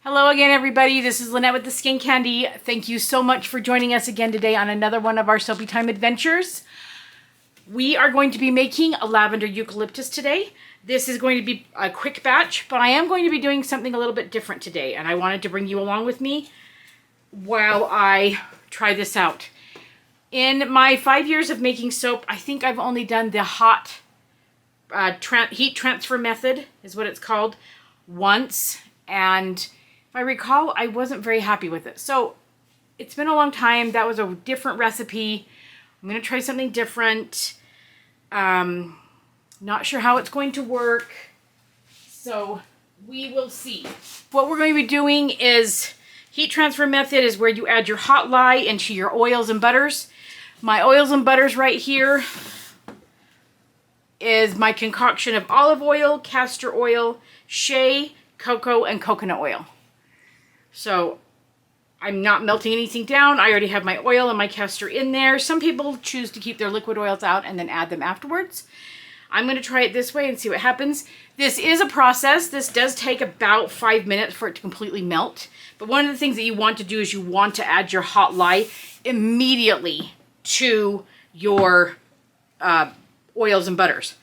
Hello again, everybody. This is Lynette with the Skin Candy. Thank you so much for joining us again today on another one of our Soapy Time adventures. We are going to be making a lavender eucalyptus today. This is going to be a quick batch, but I am going to be doing something a little bit different today, and I wanted to bring you along with me while I try this out. In my 5 years of making soap, I think I've only done the hot heat transfer method, is what it's called, once, and if I recall, I wasn't very happy with it. So it's been a long time. That was a different recipe. I'm going to try something different. Not sure how it's going to work. So we will see. What we're going to be doing is heat transfer method is where you add your hot lye into your oils and butters. My oils and butters right here is my concoction of olive oil, castor oil, shea, cocoa, and coconut oil. So I'm not melting anything down. I already have my oil and my castor in there. Some people choose to keep their liquid oils out and then add them afterwards. I'm going to try it this way and see what happens. This is a process. This does take about 5 minutes for it to completely melt. But one of the things that you want to do is you want to add your hot lye immediately to your oils and butters.